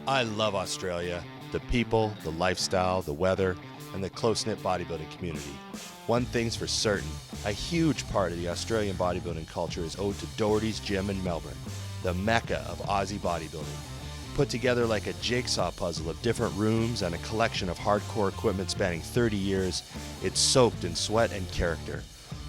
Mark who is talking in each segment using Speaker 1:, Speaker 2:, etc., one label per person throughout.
Speaker 1: I love Australia, the people, the lifestyle, the weather, and the close-knit bodybuilding community. One thing's for certain, a huge part of the Australian bodybuilding culture is owed to Doherty's gym in Melbourne, the mecca of Aussie bodybuilding. Put together like a jigsaw puzzle of different rooms and a collection of hardcore equipment spanning 30 years, it's soaked in sweat and character.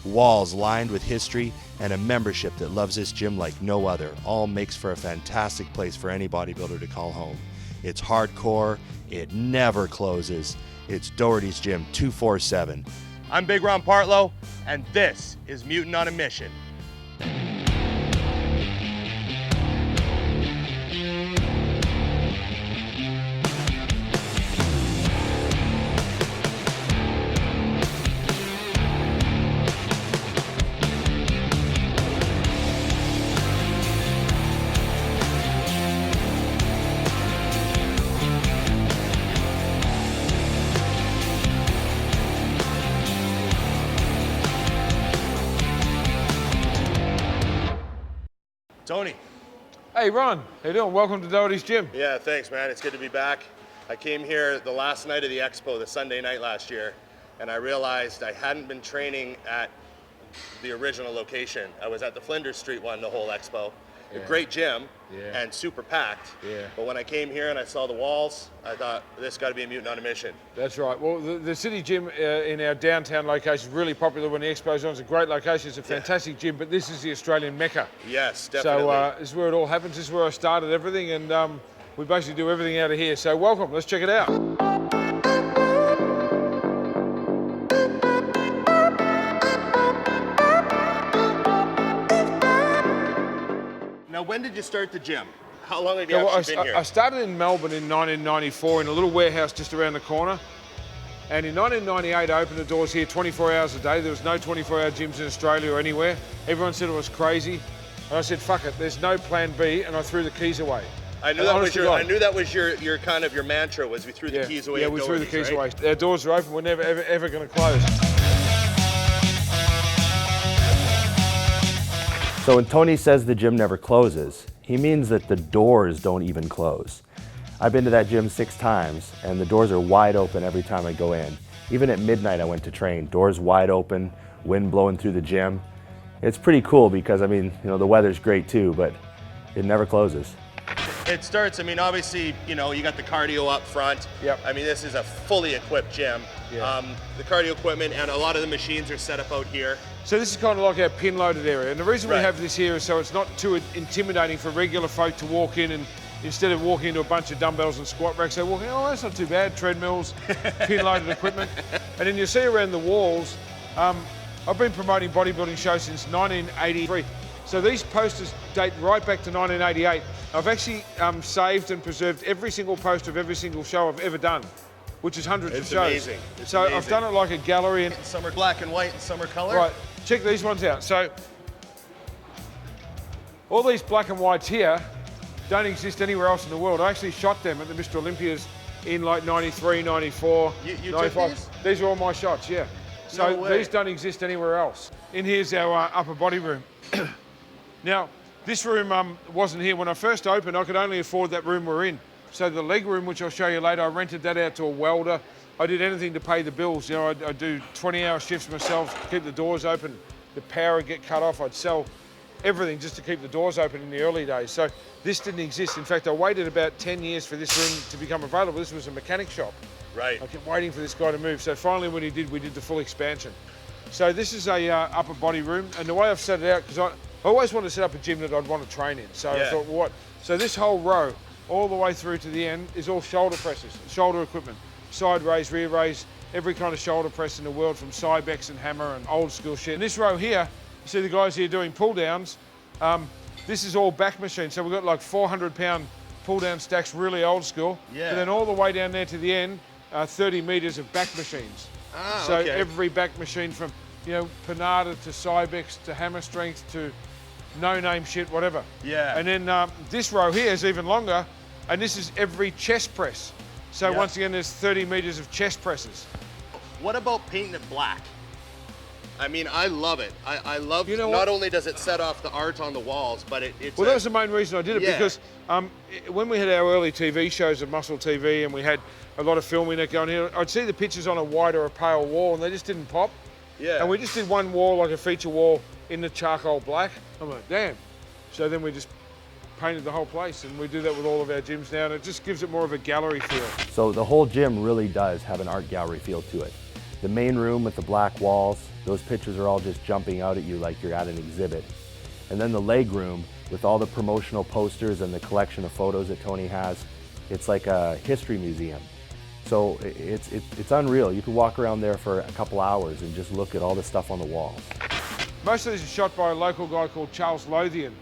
Speaker 1: Walls lined with history and a membership that loves this gym like no other all makes for a fantastic place for any bodybuilder to call home. It's hardcore, it never closes. It's Doherty's Gym 247. I'm Big Ron Partlow, and this is Mutant on a Mission. Tony.
Speaker 2: Hey Ron, how you doing? Welcome to Doherty's Gym.
Speaker 1: Yeah, thanks man, it's good to be back. I came here the last night of the expo, the Sunday night last year, and I realized I hadn't been training at the original location. I was at the Flinders Street one the whole expo.
Speaker 2: Yeah.
Speaker 1: A great gym,
Speaker 2: Yeah.
Speaker 1: and super packed.
Speaker 2: Yeah.
Speaker 1: But when I came here and I saw the walls, I thought, this got to be a Mutant on a Mission.
Speaker 2: That's right. Well, the city gym in our downtown location is really popular when the expo's on. It's a great location. It's a fantastic gym, but this is the Australian Mecca.
Speaker 1: Yes, definitely.
Speaker 2: So this is where it all happens. This is where I started everything, and we basically do everything out of here. So welcome. Let's check it out.
Speaker 1: Now, when did you start the gym? How long have you actually been here?
Speaker 2: I started in Melbourne in 1994 in a little warehouse just around the corner. And in 1998, I opened the doors here 24 hours a day. There was no 24-hour gyms in Australia or anywhere. Everyone said it was crazy. And I said, fuck it, there's no plan B, and I threw the keys away.
Speaker 1: I knew that was your kind of your mantra, was we threw the keys away.
Speaker 2: Yeah, we threw the keys away. Our doors are open, we're never ever going to close.
Speaker 3: So when Tony says the gym never closes, he means that the doors don't even close. I've been to that gym 6 times and the doors are wide open every time I go in. Even at midnight I went to train, doors wide open, wind blowing through the gym. It's pretty cool because, I mean, you know, the weather's great too, but it never closes.
Speaker 1: It starts, I mean, obviously, you know, you got the cardio up front.
Speaker 2: Yep.
Speaker 1: I mean, this is a fully equipped gym.
Speaker 2: Yeah.
Speaker 1: The cardio equipment and a lot of the machines are set up out here.
Speaker 2: So this is kind of like our pin-loaded area. And the reason we
Speaker 1: Right.
Speaker 2: have this here is so it's not too intimidating for regular folk to walk in, and instead of walking into a bunch of dumbbells and squat racks, they walk in, oh, that's not too bad, treadmills, pin-loaded equipment. And then you see around the walls, I've been promoting bodybuilding shows since 1983. So these posters date right back to 1988. I've actually saved and preserved every single poster of every single show I've ever done, which is hundreds of shows.
Speaker 1: Amazing. It's
Speaker 2: so
Speaker 1: amazing.
Speaker 2: I've done it like a gallery. And
Speaker 1: Some are black and white and some are color.
Speaker 2: right, check these ones out. So all these black and whites here don't exist anywhere else in the world. I actually shot them at the Mr. Olympias in like 93, 94,
Speaker 1: You
Speaker 2: 95.
Speaker 1: took these?
Speaker 2: These are all my shots, yeah. So
Speaker 1: No way.
Speaker 2: these don't exist anywhere else. In here's our upper body room. Now, this room wasn't here. When I first opened, I could only afford that room we're in. So the leg room, which I'll show you later, I rented that out to a welder. I did anything to pay the bills. You know, I do 20-hour shifts myself to keep the doors open. The power would get cut off. I'd sell everything just to keep the doors open in the early days. So this didn't exist. In fact, I waited about 10 years for this room to become available. This was a mechanic shop.
Speaker 1: Right.
Speaker 2: I kept waiting for this guy to move. So finally when he did, we did the full expansion. So this is a upper body room. And the way I've set it out, because I always wanted to set up a gym that I'd want to train in. So I thought, what? So this whole row, all the way through to the end, is all shoulder presses, shoulder equipment. Side raise, rear raise, every kind of shoulder press in the world, from Cybex and hammer and old school shit. And this row here, you see the guys here doing pull downs. This is all back machines. So we've got like 400-pound pull down stacks, really old school.
Speaker 1: Yeah.
Speaker 2: And then all the way down there to the end, 30 meters of back machines.
Speaker 1: Ah,
Speaker 2: so
Speaker 1: okay.
Speaker 2: every back machine from, you know, Panada to Cybex to hammer strength to no-name shit, whatever.
Speaker 1: Yeah.
Speaker 2: And then this row here is even longer, and this is every chest press. So once again, there's 30 meters of chest presses.
Speaker 1: What about painting it black? I mean, I love it. I love,
Speaker 2: You know
Speaker 1: not
Speaker 2: what?
Speaker 1: only does it set off the art on the walls, but it's
Speaker 2: Well, that was the main reason I did it,
Speaker 1: Yeah.
Speaker 2: because when we had our early TV shows of Muscle TV and we had a lot of filming that going here, I'd see the pictures on a white or a pale wall and they just didn't pop.
Speaker 1: Yeah.
Speaker 2: And we just did one wall, like a feature wall, in the charcoal black. I'm like, damn. So then we just painted the whole place, and we do that with all of our gyms now, and it just gives it more of a gallery feel.
Speaker 3: So the whole gym really does have an art gallery feel to it. The main room with the black walls, those pictures are all just jumping out at you like you're at an exhibit. And then the leg room with all the promotional posters and the collection of photos that Tony has, it's like a history museum. So it's unreal. You can walk around there for a couple hours and just look at all the stuff on the walls.
Speaker 2: Most of these are shot by a local guy called Charles Levin,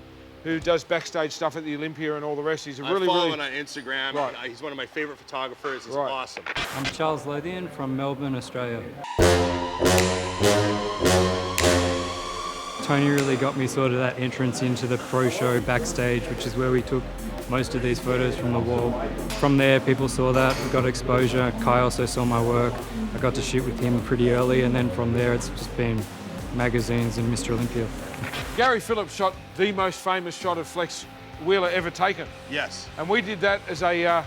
Speaker 2: who does backstage stuff at the Olympia and all the rest. He's a really,
Speaker 1: I follow
Speaker 2: really...
Speaker 1: him on Instagram.
Speaker 2: Right.
Speaker 1: He's one of my favorite photographers. He's
Speaker 2: Right.
Speaker 1: awesome.
Speaker 4: I'm Charles Levin from Melbourne, Australia. Tony really got me sort of that entrance into the pro show backstage, which is where we took most of these photos from the wall. From there, people saw that, got exposure. Kai also saw my work. I got to shoot with him pretty early, and then from there, it's just been magazines and Mr. Olympia.
Speaker 2: Gary Phillips shot the most famous shot of Flex Wheeler ever taken.
Speaker 1: Yes.
Speaker 2: And we did that as a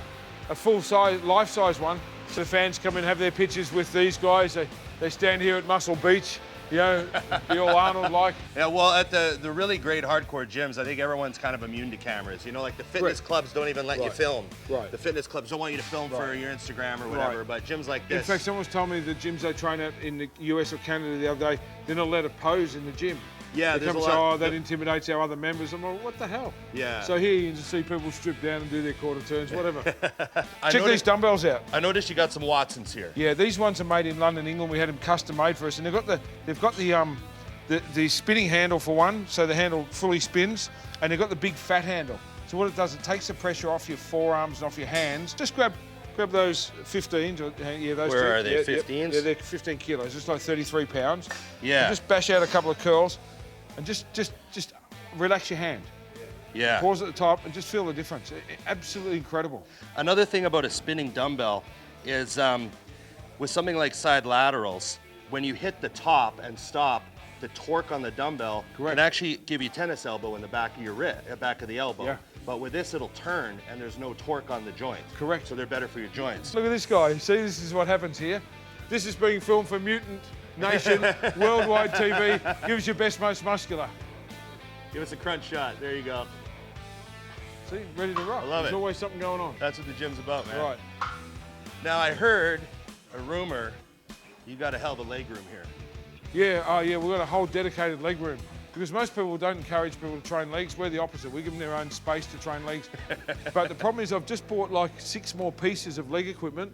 Speaker 2: full-size, life-size one. So the fans come in and have their pictures with these guys. They stand here at Muscle Beach, you know, be all Arnold-like.
Speaker 1: Yeah, well, at the really great hardcore gyms, I think everyone's kind of immune to cameras. You know, like the fitness
Speaker 2: Right.
Speaker 1: clubs don't even let you
Speaker 2: Right.
Speaker 1: film.
Speaker 2: Right.
Speaker 1: The fitness clubs don't want you to film for your Instagram or whatever,
Speaker 2: Right.
Speaker 1: but gyms like
Speaker 2: In
Speaker 1: this.
Speaker 2: fact, someone's told me the gyms they train at in the US or Canada the other day, they're not allowed to pose in the gym.
Speaker 1: Yeah,
Speaker 2: They
Speaker 1: there's
Speaker 2: come
Speaker 1: a
Speaker 2: and say,
Speaker 1: lot.
Speaker 2: oh, that intimidates our other members. I'm like, what the hell?
Speaker 1: Yeah.
Speaker 2: So here you just see people strip down and do their quarter turns, whatever.
Speaker 1: I
Speaker 2: Check these
Speaker 1: noticed,
Speaker 2: dumbbells out.
Speaker 1: I noticed you got some Watsons here.
Speaker 2: Yeah, these ones are made in London, England. We had them custom made for us, and they've got the spinning handle for one, so the handle fully spins, and they've got the big fat handle. So what it does, it takes the pressure off your forearms and off your hands. Just grab those 15s, or yeah, those
Speaker 1: Where
Speaker 2: two.
Speaker 1: are they,
Speaker 2: Yeah,
Speaker 1: 15s?
Speaker 2: Yeah, they're 15 kilos. It's like 33 pounds.
Speaker 1: Yeah.
Speaker 2: And just bash out a couple of curls, and just relax your hand.
Speaker 1: Yeah.
Speaker 2: Pause at the top and just feel the difference. Absolutely incredible.
Speaker 1: Another thing about a spinning dumbbell is with something like side laterals, when you hit the top and stop, the torque on the dumbbell can actually give you tennis elbow in the back of your back of the elbow.
Speaker 2: Yeah.
Speaker 1: But with this, it'll turn and there's no torque on the joint.
Speaker 2: Correct.
Speaker 1: So they're better for your joints.
Speaker 2: Look at this guy. See, this is what happens here. This is being filmed for Mutant Nation, worldwide TV. Give us your best, most muscular.
Speaker 1: Give us a crunch shot. There you go.
Speaker 2: See, ready to rock.
Speaker 1: I love
Speaker 2: There's
Speaker 1: it.
Speaker 2: always something going on.
Speaker 1: That's what the gym's about, man.
Speaker 2: Right.
Speaker 1: Now I heard a rumor you got a hell of a leg room here.
Speaker 2: Yeah, oh yeah, we've got a whole dedicated leg room. Because most people don't encourage people to train legs. We're the opposite. We give them their own space to train legs. But the problem is I've just bought like 6 more pieces of leg equipment,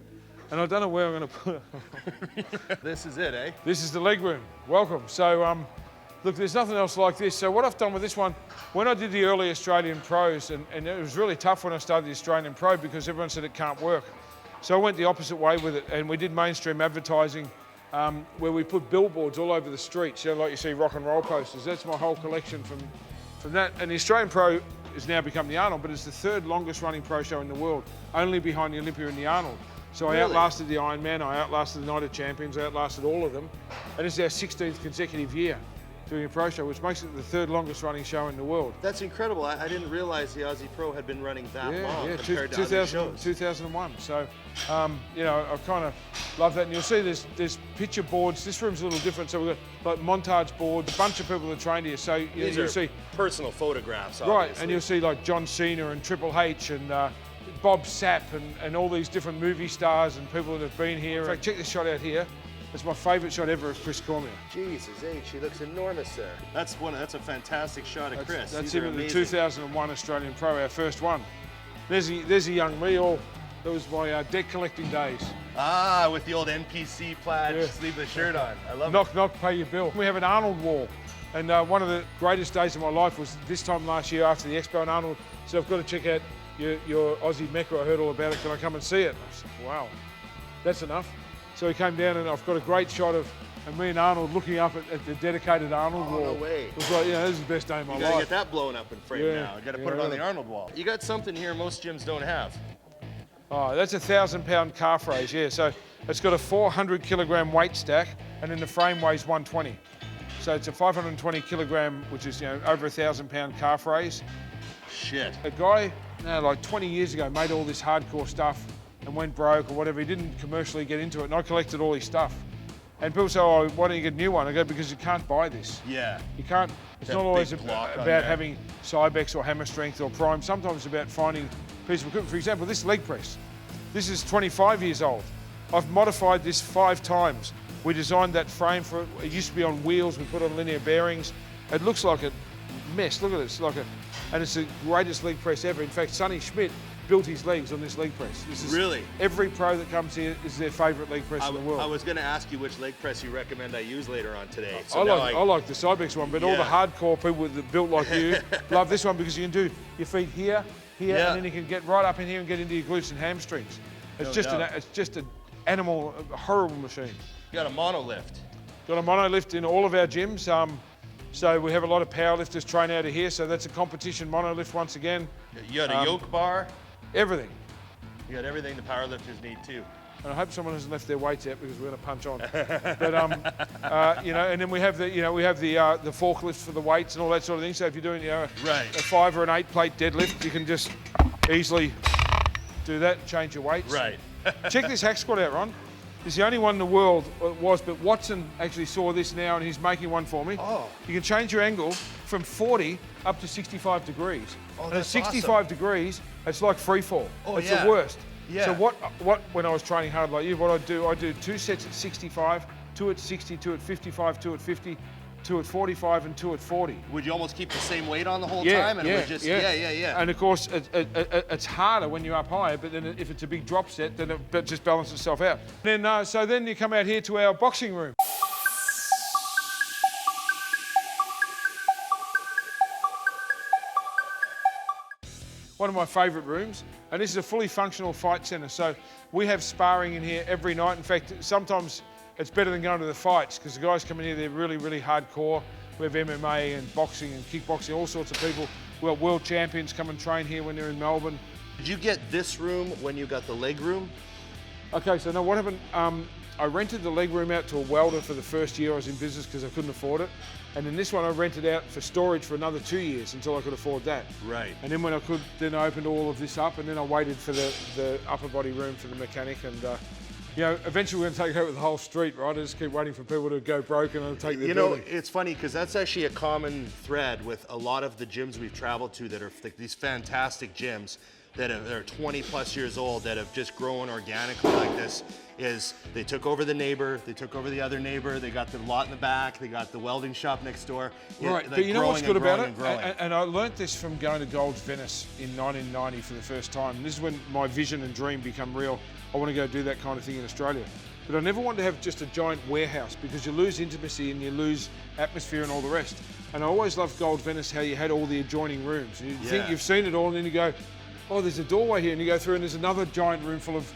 Speaker 2: and I don't know where I'm going to put it.
Speaker 1: This is it, eh?
Speaker 2: This is the leg room. Welcome. So, look, there's nothing else like this. So what I've done with this one, when I did the early Australian pros, and it was really tough when I started the Australian pro because everyone said it can't work. So I went the opposite way with it, and we did mainstream advertising where we put billboards all over the streets, you know, like you see rock and roll posters. That's my whole collection from that. And the Australian Pro has now become the Arnold, but it's the 3rd longest running pro show in the world, only behind the Olympia and the Arnold. So I outlasted the Ironman, I outlasted the Night of Champions, I outlasted all of them. And it's our 16th consecutive year doing a pro show, which makes it the 3rd longest running show in the world.
Speaker 1: That's incredible. I didn't realize the Aussie Pro had been running that long
Speaker 2: Yeah,
Speaker 1: compared to other shows.
Speaker 2: 2001. So, you know, I kind of love that. And you'll see there's picture boards. This room's a little different. So we've got like montage boards, a bunch of people that trained here. So you'll see
Speaker 1: personal photographs,
Speaker 2: right,
Speaker 1: obviously.
Speaker 2: and you'll see like John Cena and Triple H and Bob Sapp and all these different movie stars and people that have been here. In fact, check this shot out here. It's my favourite shot ever of Chris Cormier.
Speaker 1: Jesus H, he looks enormous there. That's a fantastic shot of Chris.
Speaker 2: That's
Speaker 1: These
Speaker 2: him
Speaker 1: are
Speaker 2: at the
Speaker 1: amazing.
Speaker 2: 2001 Australian Pro, our first one. There's a young me. That was my debt collecting days.
Speaker 1: Ah, with the old NPC plaid sleeveless shirt on. I love
Speaker 2: Knock, knock, pay your bill. We have an Arnold wall. And one of the greatest days of my life was this time last year after the Expo in Arnold. So I've got to check out your Aussie MECCA. I heard all about it. Can I come and see it? I said, wow, that's enough. So he came down and I've got a great shot of me and Arnold looking up at the dedicated Arnold wall.
Speaker 1: No way.
Speaker 2: It was like, this is the best day of my
Speaker 1: You gotta
Speaker 2: life.
Speaker 1: get that blown up in frame now. You gotta put it on the Arnold wall. You got something here most gyms don't have.
Speaker 2: Oh, that's a 1,000-pound calf raise, yeah. So it's got a 400 kilogram weight stack, and then the frame weighs 120. So it's a 520 kilogram, which is, you know, over 1,000 pound calf raise.
Speaker 1: Shit.
Speaker 2: A guy, like 20 years ago, made all this hardcore stuff and went broke or whatever. He didn't commercially get into it, and I collected all his stuff. And people say, oh, why don't you get a new one? I go, because you can't buy this.
Speaker 1: Yeah.
Speaker 2: You can't, it's
Speaker 1: That
Speaker 2: not always
Speaker 1: big block on
Speaker 2: about
Speaker 1: there.
Speaker 2: having Cybex or hammer strength or prime. Sometimes it's about finding a piece of equipment. For example, this leg press. This is 25 years old. I've modified this 5 times. We designed that frame for it. It used to be on wheels. We put on linear bearings. It looks like a mess. Look at it. It's like and it's the greatest leg press ever. In fact, Sonny Schmidt built his legs on this leg press. This is
Speaker 1: Really?
Speaker 2: Every pro that comes here is their favourite leg press in the world.
Speaker 1: I was going to ask you which leg press you recommend I use later on today.
Speaker 2: I like the Cybex one, but all the
Speaker 1: Yeah.
Speaker 2: hardcore people that built like you love this one because you can do your feet here,
Speaker 1: Yeah.
Speaker 2: and then you can get right up in here and get into your glutes and hamstrings. It's just an animal, a horrible machine.
Speaker 1: You got a monolift.
Speaker 2: Got a monolift in all of our gyms. So we have a lot of power lifters train out of here. So that's a competition monolift once again.
Speaker 1: You got a yoke bar.
Speaker 2: Everything.
Speaker 1: You got everything the powerlifters need too.
Speaker 2: And I hope someone hasn't left their weights out because we're going to punch on. But you know, and then we have the the forklift for the weights and all that sort of thing. So if you're doing a 5 or an 8 plate deadlift, you can just easily do that and change your weights.
Speaker 1: Right.
Speaker 2: Check this hack squat out, Ron. It's the only one in the world, but Watson actually saw this now and he's making one for me.
Speaker 1: Oh.
Speaker 2: You can change your angle from 40 up to 65 degrees.
Speaker 1: Oh,
Speaker 2: and at
Speaker 1: that's
Speaker 2: 65
Speaker 1: awesome.
Speaker 2: degrees, it's like free fall.
Speaker 1: Oh,
Speaker 2: it's
Speaker 1: yeah.
Speaker 2: the worst.
Speaker 1: Yeah.
Speaker 2: So what when I was training hard like you, what I do 2 sets at 65, 2 at 60, 2 at 55, 2 at 50, 2 at 45, and 2 at 40.
Speaker 1: Would you almost keep the same weight on the whole
Speaker 2: Yeah,
Speaker 1: time? And it would just, yeah.
Speaker 2: And of course, it's harder when you're up higher, but then if it's a big drop set, then it just balances itself out. Then, so then you come out here to our boxing room. One of my favourite rooms, and this is a fully functional fight centre. So we have sparring in here every night. In fact, sometimes it's better than going to the fights because the guys come in here, they're really, really hardcore. We have MMA and boxing and kickboxing, all sorts of people. We have world champions come and train here when they're in Melbourne.
Speaker 1: Did you get this room when you got the leg room?
Speaker 2: Okay, so now what happened, I rented the leg room out to a welder for the first year I was in business because I couldn't afford it. And then this one I rented out for storage for another 2 years until I could afford that.
Speaker 1: Right.
Speaker 2: And then when I could, then I opened all of this up and then I waited for the upper body room for the mechanic and you know, eventually we're going to take over the whole street, right? I just keep waiting for people to go broke and I'll take their building.
Speaker 1: It's funny because that's actually a common thread with a lot of the gyms we've traveled to that are like these fantastic gyms that are 20 plus years old that have just grown organically like this. Is they took over the neighbor, they took over the other neighbor, they got the lot in the back, they got the welding shop next door.
Speaker 2: Right, but you know what's good about it? And I learnt this from going to Gold's Venice in 1990 for the first time. And this is when my vision and dream become real. I want to go do that kind of thing in Australia. But I never wanted to have just a giant warehouse because you lose intimacy and you lose atmosphere and all the rest. And I always loved Gold's Venice, how you had all the adjoining rooms. And you think you've seen it all and then you go, oh, there's a doorway here, and you go through and there's another giant room full of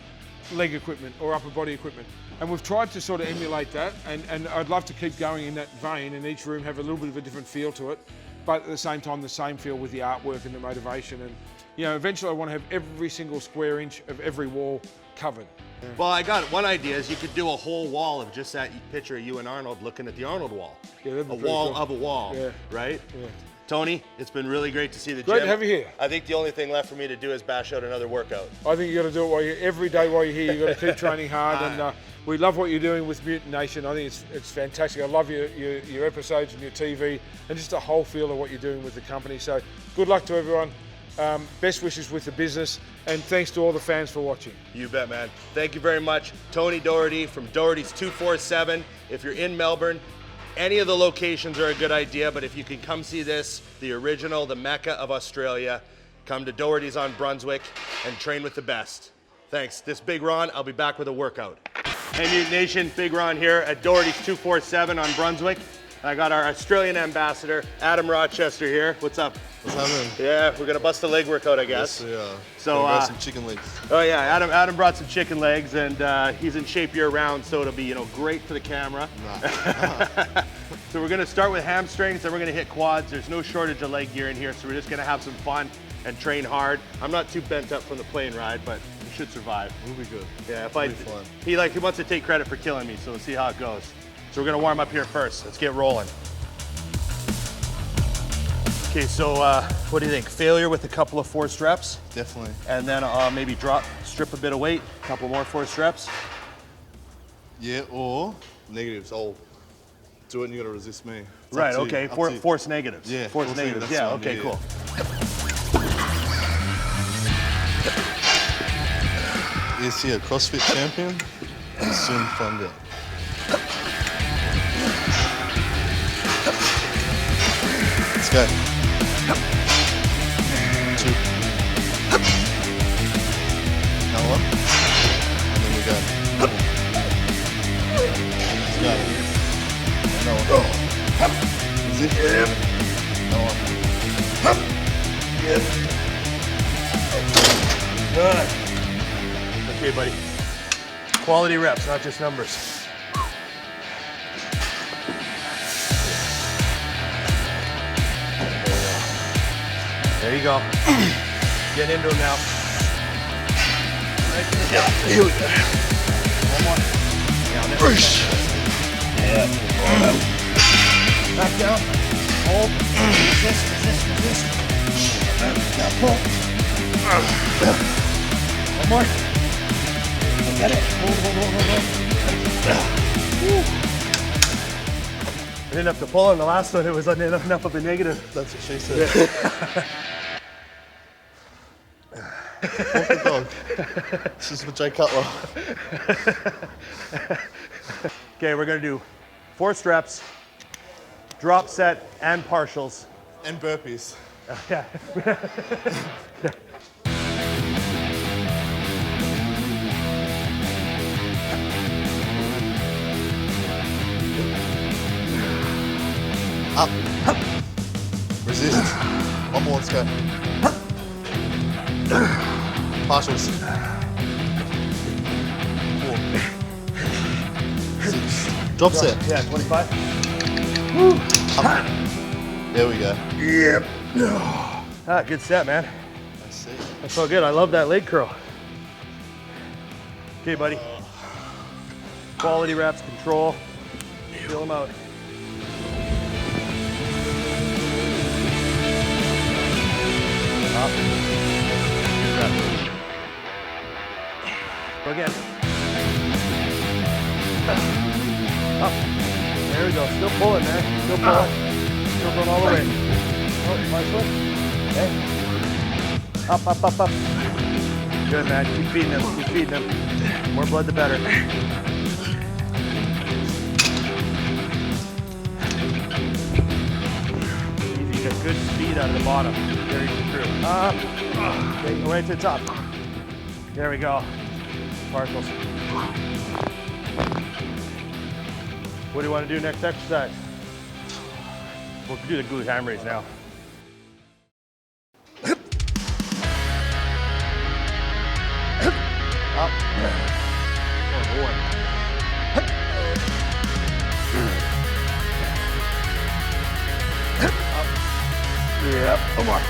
Speaker 2: leg equipment or upper body equipment. And we've tried to sort of emulate that, and I'd love to keep going in that vein and each room have a little bit of a different feel to it, but at the same time the same feel with the artwork and the motivation. And you know, eventually I want to have every single square inch of every wall covered. Yeah.
Speaker 1: Well, I got one idea is you could do a whole wall of just that picture of you and Arnold looking at the Arnold wall.
Speaker 2: Yeah, that'd be
Speaker 1: a
Speaker 2: pretty
Speaker 1: wall
Speaker 2: cool.
Speaker 1: of a wall, right?
Speaker 2: Yeah.
Speaker 1: Tony, it's been really great to see the gym.
Speaker 2: Great to have you here.
Speaker 1: I think the only thing left for me to do is bash out another workout.
Speaker 2: I think you got to do it while every day while you're here. You got to keep training hard, and we love what you're doing with Mutant Nation. I think it's fantastic. I love your episodes and your TV, and just the whole feel of what you're doing with the company. So good luck to everyone. Best wishes with the business, and thanks to all the fans for watching.
Speaker 1: You bet, man. Thank you very much. Tony Doherty from Doherty's 247. If you're in Melbourne, any of the locations are a good idea, but if you can come see this, the original, the Mecca of Australia, come to Doherty's on Brunswick and train with the best. Thanks. This Big Ron, I'll be back with a workout. Hey Mutant Nation, Big Ron here at Doherty's 247 on Brunswick. I got our Australian ambassador, Adam Rochester here. What's up?
Speaker 5: What's happening?
Speaker 1: Yeah, we're gonna bust a leg workout, I guess.
Speaker 5: Yes, yeah.
Speaker 1: So,
Speaker 5: got some chicken legs.
Speaker 1: Oh yeah, Adam brought some chicken legs, and he's in shape year round, so it'll be great for the camera.
Speaker 5: Nah.
Speaker 1: So we're gonna start with hamstrings, then we're gonna hit quads. There's no shortage of leg gear in here, so we're just gonna have some fun and train hard. I'm not too bent up from the plane ride, but we should survive.
Speaker 5: We'll be good.
Speaker 1: Yeah, if
Speaker 5: It'll be fun.
Speaker 1: he wants to take credit for killing me, so we'll see how it goes. So we're gonna warm up here first. Let's get rolling.
Speaker 3: Okay, so what do you think? Failure with a couple of forced reps,
Speaker 5: Definitely.
Speaker 3: and then maybe strip a bit of weight, a couple more forced reps.
Speaker 5: Yeah, or negatives. I'll do it and you gotta resist me. It's
Speaker 3: Right,
Speaker 5: up to you,
Speaker 3: okay,
Speaker 5: up to you.
Speaker 3: force negatives.
Speaker 5: Yeah,
Speaker 3: force
Speaker 5: force
Speaker 3: negatives.
Speaker 5: negatives,
Speaker 3: Yeah,
Speaker 5: that's
Speaker 3: okay,
Speaker 5: the
Speaker 3: cool.
Speaker 5: one, Is he a CrossFit champion? I'll soon find out. Let's go. 2. Another one. And then we go. Let's go. Another one. Is it? Another one.
Speaker 3: Good. Okay, buddy. Quality reps, not just numbers. There you go. Get into him now. Right. Yeah, here we go. One more. Down there. Yeah. Back down. Hold. Resist. Now pull. One more. Get it. Hold. I didn't have to pull on the last one. It was enough of a negative.
Speaker 5: That's what she said. Walk the dog. This is for Jay Cutler.
Speaker 3: Okay, we're gonna do forced reps, drop set, and partials.
Speaker 5: And burpees.
Speaker 3: Yeah.
Speaker 5: Up. Resist. One more, let's go. Partials. 4. 6. Drop set.
Speaker 3: Yeah, 25.
Speaker 5: Up. There we go.
Speaker 3: Yep. Ah, good set, man.
Speaker 5: I see.
Speaker 3: That's so good. I love that leg curl. Okay, buddy. Quality reps, control. Feel them out. Up. Good rep. Go again. Up. There we go. Still pulling, man. Still pulling. Still going all the way. Oh, nice one. Okay. Up. Good, man. Keep feeding him. Keep feeding him. The more blood, the better. Easy. Get good speed out of the bottom. Very true. Up. Okay, go right to the top. There we go. Partials. What do you want to do next exercise? We'll do the glute ham raise now. Up. Oh boy. Up. Yep. One more.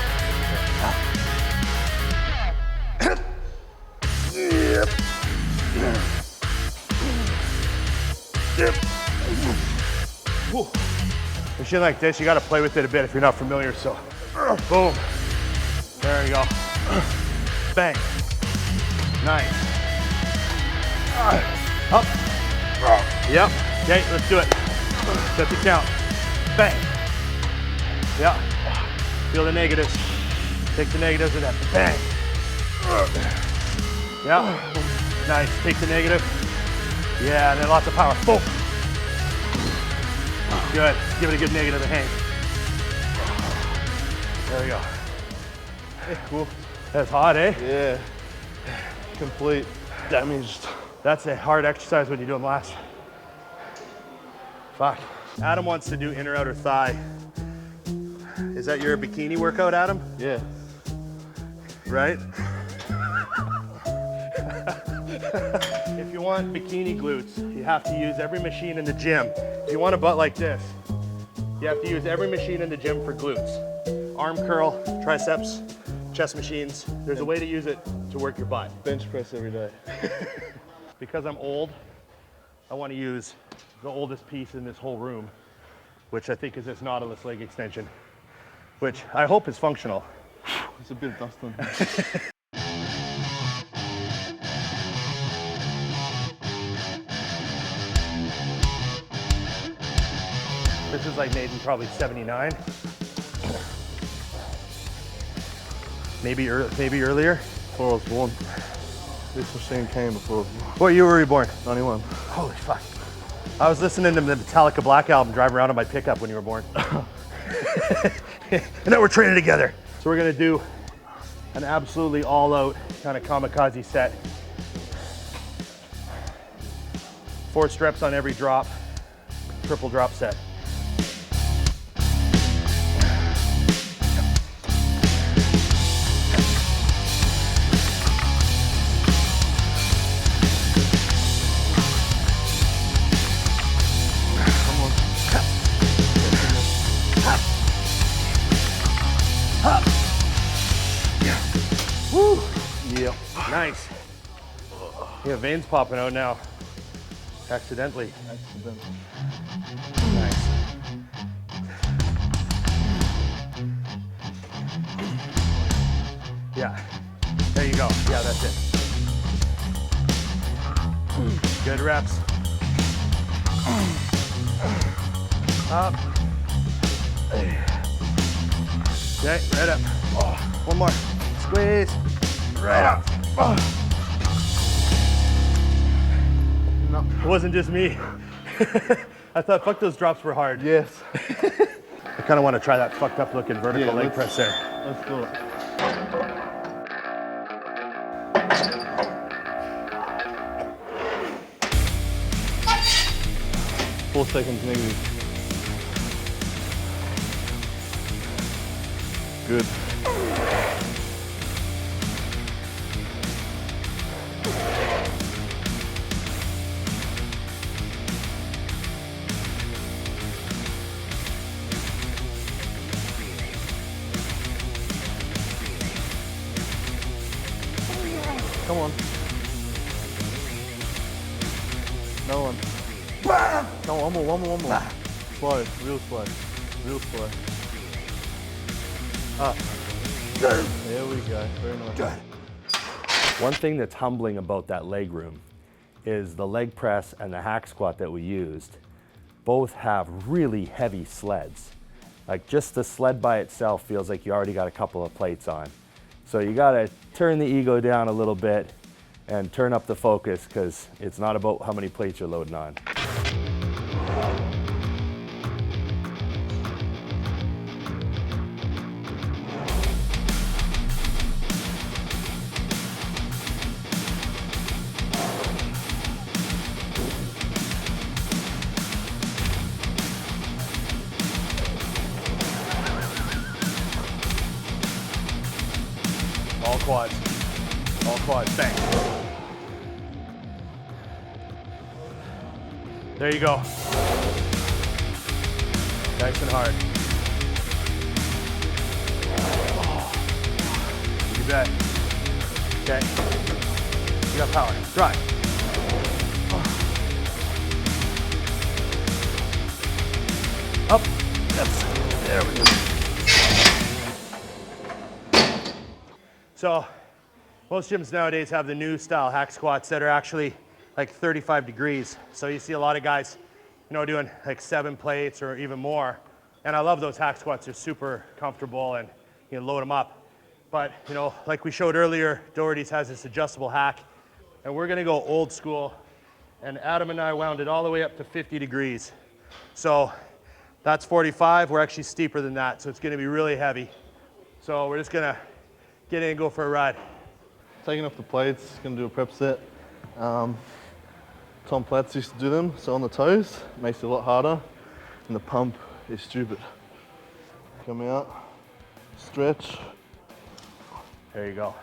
Speaker 3: Yep. Yep. Machine like this, you got to play with it a bit if you're not familiar. So, boom. There you go. Bang. Nice. Up. Yep. Okay, let's do it. Set the count. Bang. Yeah. Feel the negatives. Take the negatives and then bang. Yeah. Nice. Take the negative. Yeah, and then lots of power. Boom. Good. Give it a good negative and hang. There we go. Hey, cool. That's hot, eh?
Speaker 5: Yeah. Complete damaged.
Speaker 3: That's a hard exercise when you do them last. Fuck. Adam wants to do inner outer thigh. Is that your bikini workout, Adam?
Speaker 5: Yeah.
Speaker 3: Right? If you want bikini glutes, you have to use every machine in the gym. If you want a butt like this, you have to use every machine in the gym for glutes. Arm curl, triceps, chest machines. There's a way to use it to work your butt.
Speaker 5: Bench press every day.
Speaker 3: Because I'm old, I want to use the oldest piece in this whole room, which I think is this Nautilus leg extension. which I hope is functional.
Speaker 5: It's a bit of dust on.
Speaker 3: This is like made in probably 79. Maybe earlier.
Speaker 5: Before I was born. This machine came before.
Speaker 3: What year were you born?
Speaker 5: 91.
Speaker 3: Holy fuck. I was listening to the Metallica Black album driving around on my pickup when you were born. And now we're training together. So we're gonna do an absolutely all-out kind of kamikaze set. 4 streps on every drop, triple drop set. Yep. Nice. Yeah, veins popping out now. Accidentally. Nice. Yeah. There you go. Yeah, that's it. Good reps. Up. Okay, right up. Oh, one more. Squeeze. Right up. Oh. No. It wasn't just me. I thought, fuck, those drops were hard.
Speaker 5: Yes.
Speaker 3: I kind of want to try that fucked up looking vertical leg press there.
Speaker 5: Let's do it. 4 seconds negative. Good. Come on. No one. Come on, one more. Slow, real slow. Real slow. Up. There we go, very nice.
Speaker 3: One thing that's humbling about that leg room is the leg press and the hack squat that we used both have really heavy sleds. Like just the sled by itself feels like you already got a couple of plates on. So you gotta turn the ego down a little bit and turn up the focus because it's not about how many plates you're loading on. All quads, bang. There you go. Nice and hard. You bet. Okay. You got power. Drive. Up. Yes. There we go. So, most gyms nowadays have the new style hack squats that are actually like 35 degrees. So you see a lot of guys, doing like 7 plates or even more. And I love those hack squats. They're super comfortable and you can load them up. But, like we showed earlier, Doherty's has this adjustable hack. And we're gonna go old school. And Adam and I wound it all the way up to 50 degrees. So that's 45. We're actually steeper than that. So it's gonna be really heavy. So we're just gonna get in and go for a ride.
Speaker 5: Taking off the plates, gonna do a prep set. Tom Platts used to do them, so on the toes, makes it a lot harder, and the pump is stupid. Come out, stretch.
Speaker 3: There you go.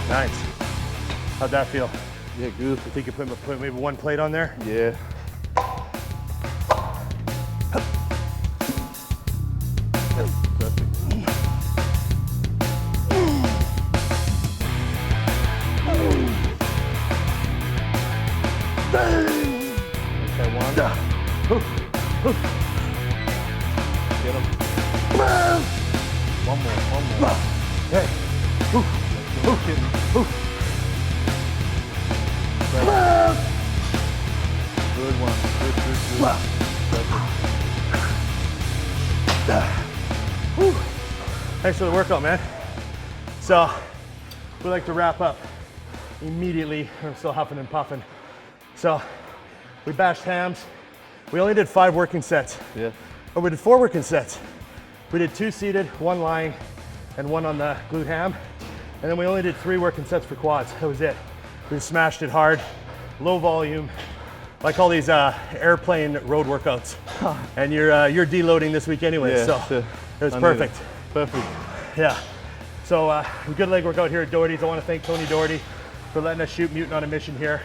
Speaker 3: Nice. How'd that feel?
Speaker 5: Yeah, good.
Speaker 1: You think you put maybe one plate on there?
Speaker 5: Yeah.
Speaker 1: Okay, one.
Speaker 5: Get him. One more.
Speaker 1: Hey.
Speaker 5: Good one. Good.
Speaker 1: Thanks for the workout, man. So, we like to wrap up immediately. I'm still huffing and puffing. So, we bashed hams. We only did 5 working sets.
Speaker 5: Yeah.
Speaker 1: Or we did 4 working sets. We did 2 seated, 1 lying, and 1 on the glute ham. And then we only did 3 working sets for quads. That was it. We just smashed it hard, low volume. I call these airplane road workouts. And you're deloading this week anyway,
Speaker 5: Yeah,
Speaker 1: so
Speaker 5: sure.
Speaker 1: it was
Speaker 5: I need
Speaker 1: perfect.
Speaker 5: it. Perfect.
Speaker 1: Yeah. So good leg workout here at Doherty's. I want to thank Tony Doherty for letting us shoot Mutant on a Mission here.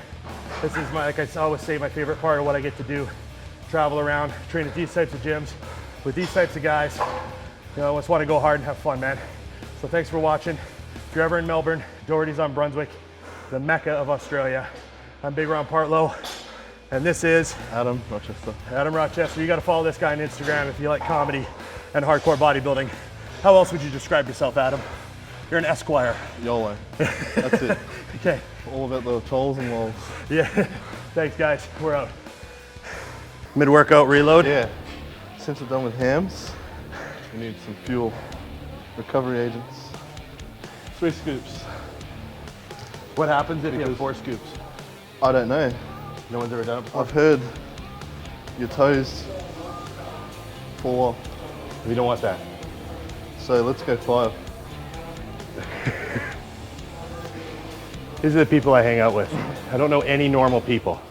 Speaker 1: This is my, like I always say, my favorite part of what I get to do. Travel around, train at these types of gyms with these types of guys. You know, I just want to go hard and have fun, man. So thanks for watching. If you're ever in Melbourne, Doherty's on Brunswick, the Mecca of Australia. I'm big around Partlow, and this is
Speaker 5: Adam Rochester.
Speaker 1: Adam Rochester. You got to follow this guy on Instagram if you like comedy and hardcore bodybuilding. How else would you describe yourself, Adam? You're an Esquire.
Speaker 5: YOLO. That's it.
Speaker 1: Okay.
Speaker 5: All about the trolls and lols.
Speaker 1: Yeah. Thanks, guys. We're out. Mid-workout reload.
Speaker 5: Yeah. Since we're done with hams, we need some fuel. Recovery agents. 3 scoops.
Speaker 1: What happens if you have 4 scoops?
Speaker 5: I don't know.
Speaker 1: No one's ever done it before?
Speaker 5: I've heard your toes fall off.
Speaker 1: We don't want that.
Speaker 5: So let's go 5.
Speaker 1: These are the people I hang out with. I don't know any normal people.